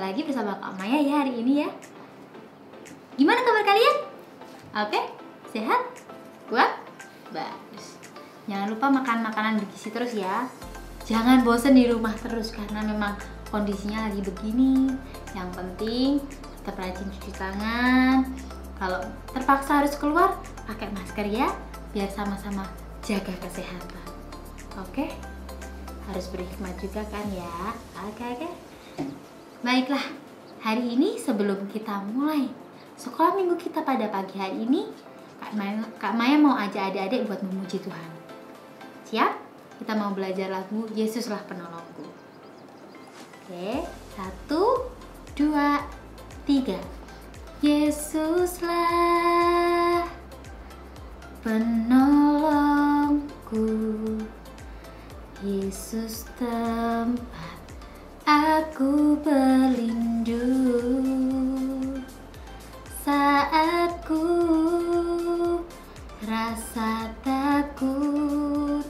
lagi bersama Kak Maya ya hari ini ya. Gimana kabar kalian? Oke? Sehat? Kuat? Bagus. Jangan lupa makan makanan bergizi terus ya. Jangan bosen di rumah terus karena memang kondisinya lagi begini. Yang penting tetap rajin cuci tangan. Kalau terpaksa harus keluar, pakai masker ya, biar sama-sama jaga kesehatan. Oke? Harus berhikmat juga kan ya. Oke. Baiklah, hari ini sebelum kita mulai sekolah minggu kita pada pagi hari ini, Kak Maya mau ajak adik-adik buat memuji Tuhan. Siap? Kita mau belajar lagu Yesuslah Penolongku. Oke, 1, 2, 3. Yesuslah penolongku, Yesus tempat aku berlindung saat ku rasa takut.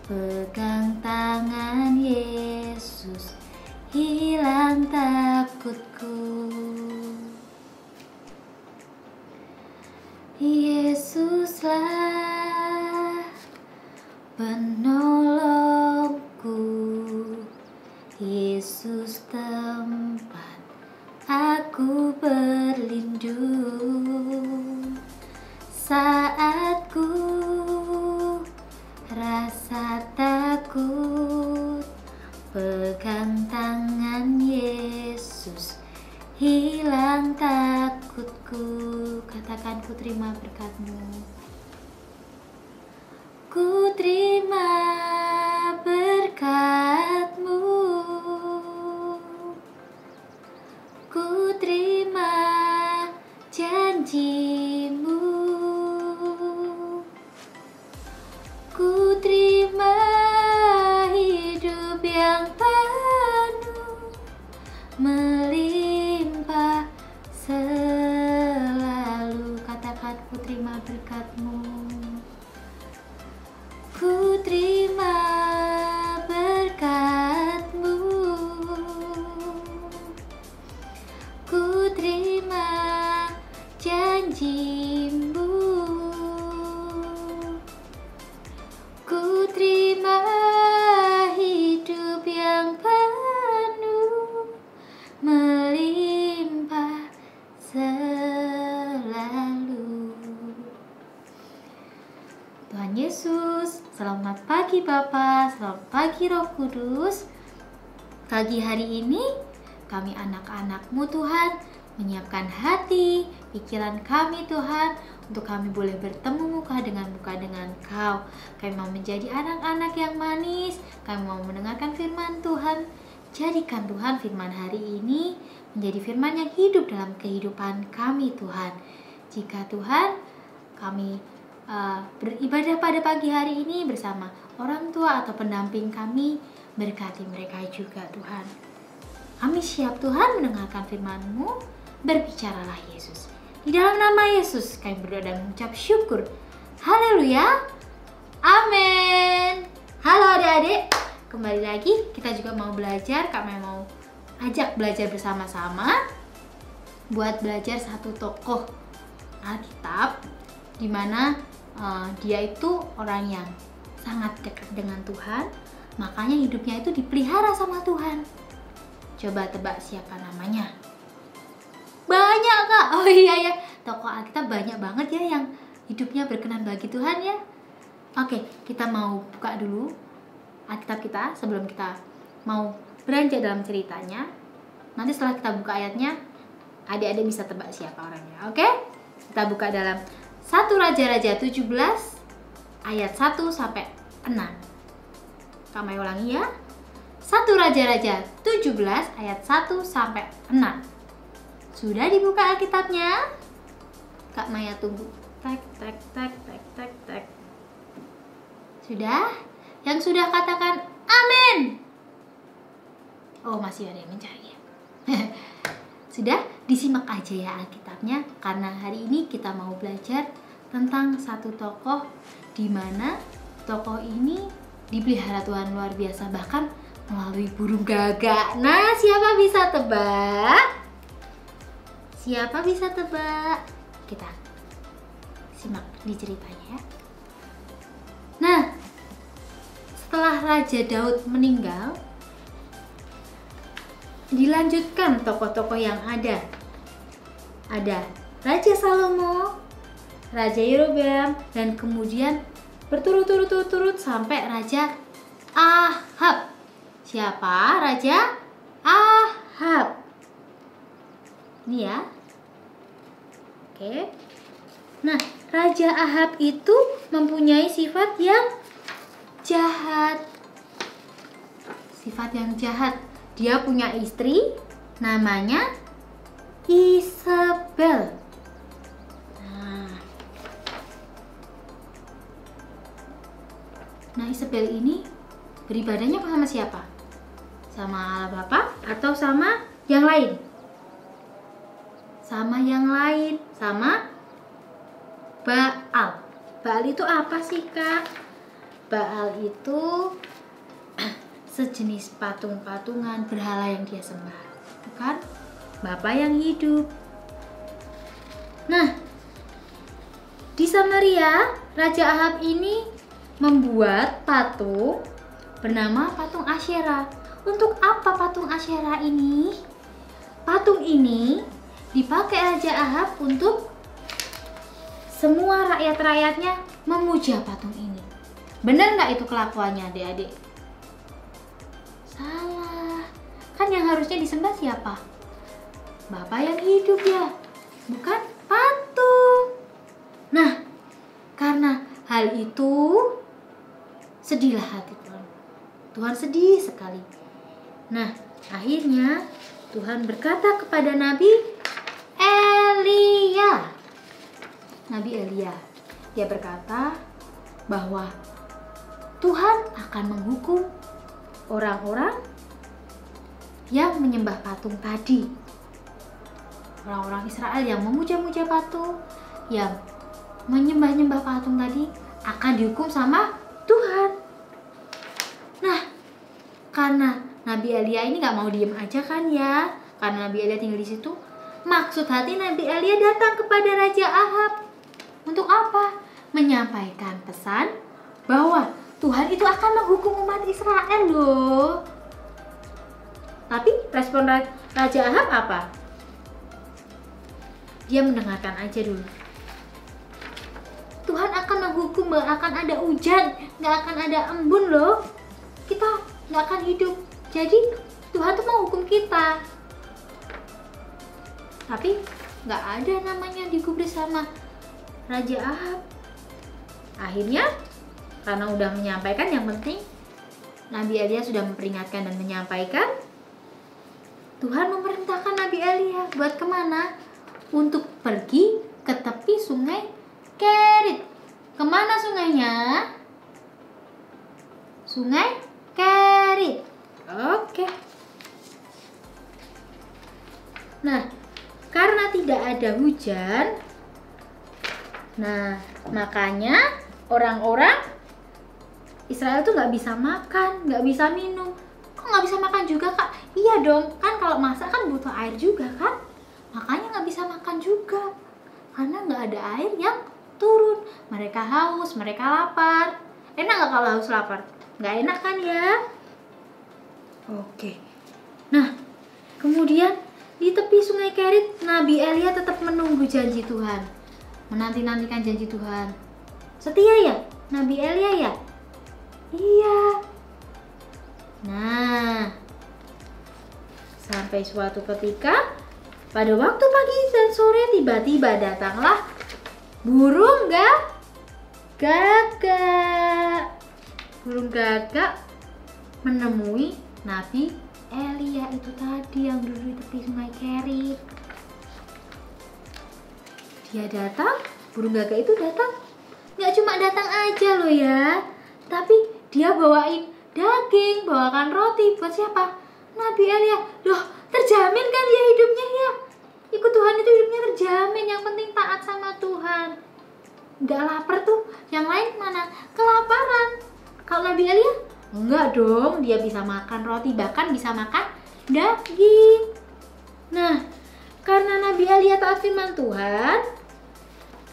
Pegang tangan Yesus, hilang takutku. Yesuslah penolongku, Yesus tempat aku berlindung saat ku rasa takut. Pegang tangan Yesus, hilang takutku. Katakan, ku terima berkat-Mu. Ku terima berkat-Mu. Ku terima janji-Mu. Ku terima hidup yang penuh melimpah selalu. Katakan, ku terima berkat-Mu. Ku terima berkat-Mu. Ku terima janji-Mu. Ku terima hidup yang penuh melimpah selalu. Tuhan Yesus, selamat pagi Bapa, selamat pagi Roh Kudus. Pagi hari ini kami anak-anak-Mu Tuhan menyiapkan hati, pikiran kami Tuhan, untuk kami boleh bertemu muka dengan Kau. Kami mau menjadi anak-anak yang manis, kami mau mendengarkan firman Tuhan. Jadikan Tuhan firman hari ini menjadi firman yang hidup dalam kehidupan kami Tuhan. Jika Tuhan kami beribadah pada pagi hari ini bersama orang tua atau pendamping kami, berkati mereka juga Tuhan. Kami siap Tuhan mendengarkan firman-Mu, berbicaralah Yesus. Di dalam nama Yesus kami berdoa dan mengucap syukur. Haleluya. Amin. Halo adik-adik, kembali lagi kita juga mau belajar. Kami mau ajak belajar bersama-sama buat belajar satu tokoh Alkitab di mana dia itu orang yang sangat dekat dengan Tuhan, makanya hidupnya itu dipelihara sama Tuhan. Coba tebak siapa namanya? Banyak Kak. Oh iya ya, tokoh Alkitab banyak banget ya yang hidupnya berkenan bagi Tuhan ya. Oke, kita mau buka dulu Alkitab kita sebelum kita mau beranjak dalam ceritanya. Nanti setelah kita buka ayatnya, adik-adik bisa tebak siapa orangnya. Oke? Kita buka dalam 1 Raja-Raja 17 ayat 1 sampai 6. Kami ulangi ya. 1 Raja-Raja 17 ayat 1 sampai 6. Sudah dibuka Alkitabnya? Kak Maya tunggu. Tek. Sudah? Yang sudah katakan amin. Oh, masih ada yang mencari ya. Sudah? Disimak aja ya Alkitabnya, karena hari ini kita mau belajar tentang satu tokoh di mana tokoh ini dipelihara Tuhan luar biasa. Bahkan melalui burung gagak. Nah, siapa bisa tebak? Siapa bisa tebak? Kita simak di ceritanya ya. Nah, setelah Raja Daud meninggal, dilanjutkan tokoh-tokoh yang ada. Ada Raja Salomo, Raja Yerobeam, dan kemudian berturut-turut sampai Raja Ahab. Siapa Raja Ahab? Ini ya. Oke. Nah, Raja Ahab itu mempunyai sifat yang jahat. Sifat yang jahat. Dia punya istri namanya Isabel. Nah, Isabel ini beribadahnya sama siapa? Sama Allah Bapa atau sama yang lain? Sama yang lain, sama Baal. Baal itu apa sih, Kak? Baal itu sejenis patung-patungan berhala yang dia sembah, bukan Bapa yang hidup. Nah, di Samaria, Raja Ahab ini membuat patung bernama patung Asyera. Untuk apa patung Asyera ini? Patung ini dipakai Raja Ahab untuk semua rakyat-rakyatnya memuja patung ini. Benar nggak itu kelakuannya, adik-adik? Salah. Kan yang harusnya disembah siapa? Bapa yang hidup ya, bukan patung. Nah, karena hal itu sedihlah hati Tuhan. Tuhan sedih sekali. Nah, akhirnya Tuhan berkata kepada Nabi Elia. Nabi Elia, dia berkata bahwa Tuhan akan menghukum orang-orang yang menyembah patung tadi. Orang-orang Israel yang memuja-muja patung, yang menyembah-nyembah patung tadi akan dihukum sama Tuhan. Nah, karena Nabi Elia ini gak mau diem aja kan ya, karena Nabi Elia tinggal di situ, maksud hati Nabi Elia datang kepada Raja Ahab. Untuk apa? Menyampaikan pesan bahwa Tuhan itu akan menghukum umat Israel loh. Tapi respon Raja Ahab apa? Dia mendengarkan aja dulu. Tuhan akan menghukum, gak akan ada hujan, gak akan ada embun loh. Kita gak akan hidup. Jadi Tuhan tuh mau hukum kita. Tapi gak ada namanya digubris sama Raja Ahab. Akhirnya karena udah menyampaikan, yang penting Nabi Elia sudah memperingatkan dan menyampaikan, Tuhan memerintahkan Nabi Elia buat kemana? Untuk pergi ke tepi sungai Kerit. Kemana sungainya? Sungai Kerit. Oke. Nah, karena tidak ada hujan, nah makanya orang-orang Israel tuh nggak bisa makan, nggak bisa minum. Kok nggak bisa makan juga, Kak? Iya dong, kan kalau masak kan butuh air juga kan? Makanya nggak bisa makan juga, karena nggak ada air yang turun. Mereka haus, mereka lapar. Enak nggak kalau haus lapar? Nggak enak kan ya? Oke. Nah, kemudian di tepi sungai Kerit, Nabi Elia tetap menunggu janji Tuhan, menanti-nantikan janji Tuhan. Setia ya, Nabi Elia ya? Iya. Nah, sampai suatu ketika, pada waktu pagi dan sore, tiba-tiba datanglah burung gagak. Burung gagak menemui Nabi Elia itu tadi yang duduk di tepi sungai Kerit. Dia datang, burung gagak itu datang. Nggak cuma datang aja loh ya, tapi dia bawain daging, bawakan roti buat siapa? Nabi Elia. Loh, terjamin kan dia hidupnya ya? Ikut Tuhan itu hidupnya terjamin, yang penting taat sama Tuhan. Nggak lapar tuh, yang lain mana? Kelaparan. Kalau Nabi Elia Enggak dong, dia bisa makan roti, bahkan bisa makan daging. Nah, karena Nabi Elia taat firman Tuhan,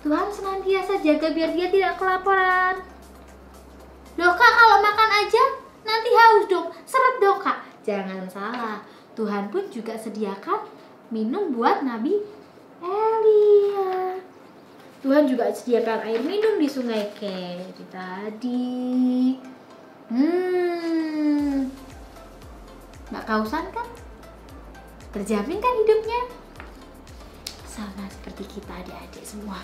Tuhan senantiasa jaga biar dia tidak kelaparan. Loh Kak, kalau makan aja nanti haus dong, seret dong Kak. Jangan salah, Tuhan pun juga sediakan minum buat Nabi Elia. Tuhan juga sediakan air minum di sungai Keri tadi. Nggak kehausan kan? Terjamin kan hidupnya? Sama seperti kita adik-adik semua.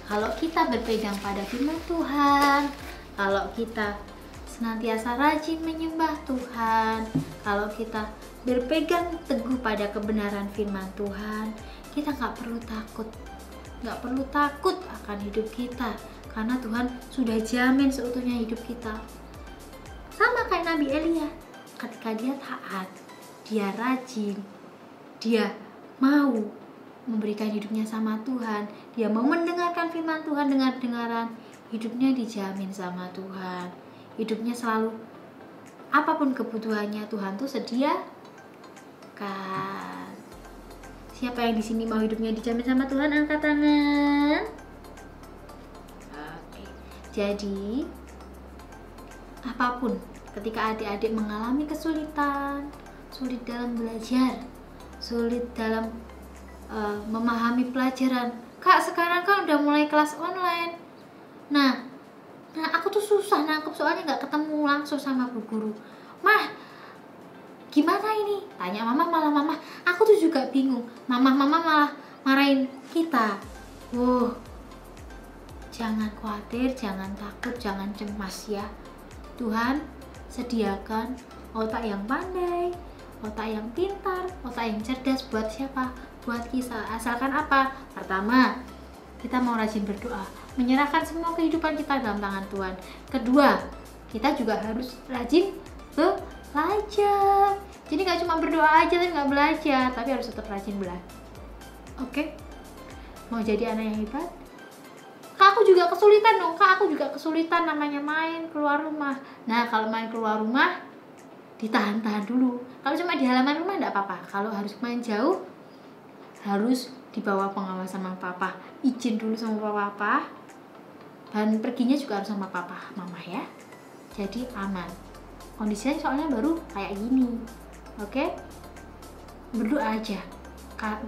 Kalau kita berpegang pada firman Tuhan, kalau kita senantiasa rajin menyembah Tuhan, kalau kita berpegang teguh pada kebenaran firman Tuhan, kita nggak perlu takut. Nggak perlu takut akan hidup kita, karena Tuhan sudah jamin seutuhnya hidup kita. Sama kayak Nabi Elia, ketika dia taat, dia rajin, dia mau memberikan hidupnya sama Tuhan, dia mau mendengarkan firman Tuhan dengan dengaran, hidupnya dijamin sama Tuhan. Hidupnya selalu, apapun kebutuhannya Tuhan tuh sediakan. Siapa yang di sini mau hidupnya dijamin sama Tuhan, angkat tangan. Oke. Jadi apapun, ketika adik-adik mengalami kesulitan, sulit dalam belajar, sulit dalam memahami pelajaran. Kak, sekarang kan udah mulai kelas online. Nah aku tuh susah nangkep soalnya nggak ketemu langsung sama bu guru. Mah, gimana ini? Tanya mama, malah mama, aku tuh juga bingung. Mama malah marahin kita. Jangan khawatir, jangan takut, jangan cemas ya. Tuhan sediakan otak yang pandai, otak yang pintar, otak yang cerdas buat siapa? Buat kita. Asalkan apa? Pertama, kita mau rajin berdoa, menyerahkan semua kehidupan kita dalam tangan Tuhan. Kedua, kita juga harus rajin belajar. Jadi gak cuma berdoa aja tapi gak belajar, tapi harus tetap rajin belajar. Oke? Mau jadi anak yang hebat? Kak, aku juga kesulitan dong. Kak, aku juga kesulitan namanya main keluar rumah. Nah, kalau main keluar rumah, ditahan-tahan dulu. Kalau cuma di halaman rumah gak apa-apa. Kalau harus main jauh, harus di bawah pengawasan sama papa. Izin dulu sama papa. Dan perginya juga harus sama papa, mama ya. Jadi aman. Kondisinya soalnya baru kayak gini. Oke? Berdoa aja.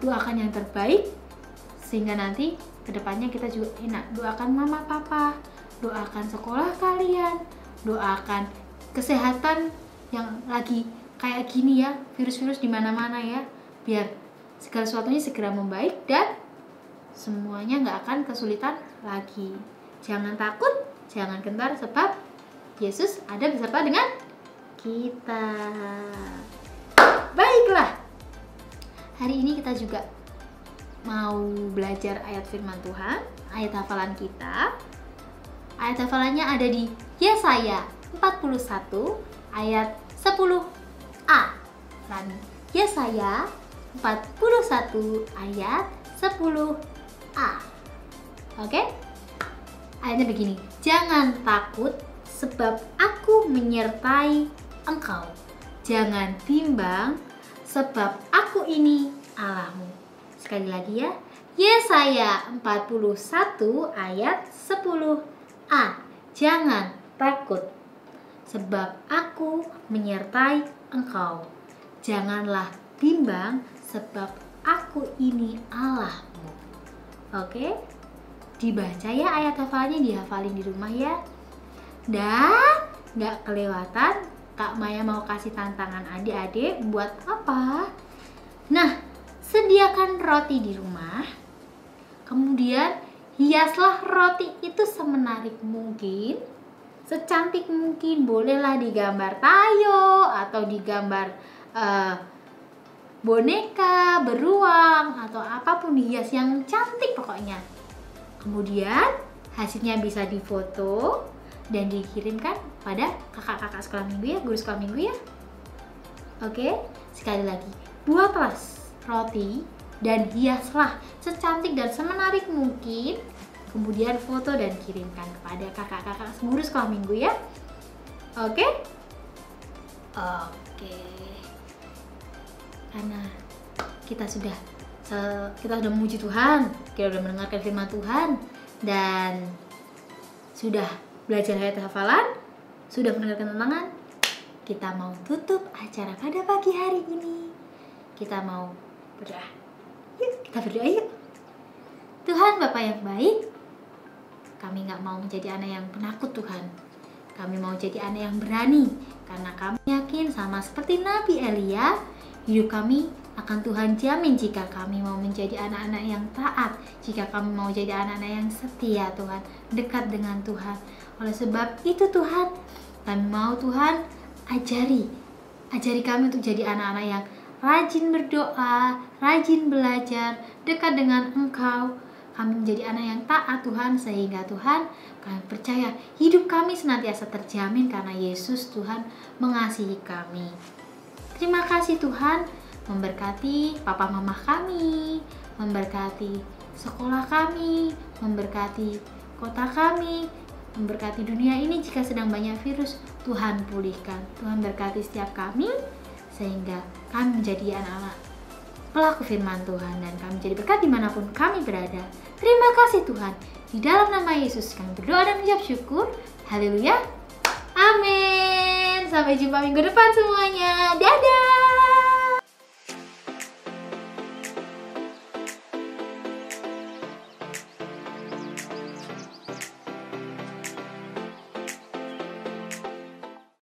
Doakan yang terbaik sehingga nanti kedepannya kita juga enak. Doakan mama papa, doakan sekolah kalian, doakan kesehatan yang lagi kayak gini ya, virus-virus di mana-mana ya, biar segala sesuatunya segera membaik dan semuanya nggak akan kesulitan lagi. Jangan takut, jangan gentar, sebab Yesus ada beserta dengan kita. Baiklah, hari ini kita juga mau belajar ayat firman Tuhan, ayat hafalan kita. Ayat hafalannya ada di Yesaya 41 ayat 10a. Dan Yesaya 41 ayat 10a. Oke? Ayatnya begini. Jangan takut sebab aku menyertai engkau. Jangan bimbang sebab aku ini Allahmu. Sekali lagi ya. Yesaya 41 ayat 10a. Jangan takut sebab aku menyertai engkau. Janganlah bimbang sebab aku ini Allahmu. Oke? Dibaca ya ayat hafalannya, dihafalin di rumah ya. Dan gak kelewatan, Kak Maya mau kasih tantangan adik-adik buat apa? Nah, sediakan roti di rumah. Kemudian hiaslah roti itu semenarik mungkin, secantik mungkin. Bolehlah digambar tayo atau digambar boneka, beruang, atau apapun dihias yang cantik pokoknya. Kemudian hasilnya bisa difoto dan dikirimkan pada kakak-kakak sekolah minggu ya, guru sekolah minggu ya. Oke, sekali lagi, buatlah roti dan hiaslah secantik dan semenarik mungkin. Kemudian foto dan kirimkan kepada kakak-kakak guru sekolah minggu ya. Oke? Oke. Karena kita sudah memuji Tuhan, kita sudah mendengarkan firman Tuhan, dan sudah belajar ayat hafalan, sudah mendengarkan tenangan. Kita mau tutup acara pada pagi hari ini. Kita mau berdoa. Yuk, kita berdoa yuk. Tuhan Bapa yang baik, kami gak mau menjadi anak yang penakut Tuhan. Kami mau jadi anak yang berani, karena kami yakin sama seperti Nabi Elia, hidup kami akan Tuhan jamin jika kami mau menjadi anak-anak yang taat, jika kami mau jadi anak-anak yang setia Tuhan, dekat dengan Tuhan. Oleh sebab itu Tuhan, kami mau Tuhan ajari kami untuk jadi anak-anak yang rajin berdoa, rajin belajar, dekat dengan Engkau. Kami menjadi anak yang taat Tuhan, sehingga Tuhan kami percaya hidup kami senantiasa terjamin karena Yesus Tuhan mengasihi kami. Terima kasih Tuhan, memberkati papa mama kami, memberkati sekolah kami, memberkati kota kami, memberkati dunia ini. Jika sedang banyak virus, Tuhan pulihkan. Tuhan berkati setiap kami, sehingga kami menjadi anak-anak pelaku firman Tuhan, dan kami jadi berkat dimanapun kami berada. Terima kasih Tuhan. Di dalam nama Yesus kami berdoa dan mengucap syukur. Haleluya. Amin. Sampai jumpa minggu depan semuanya. Dadah.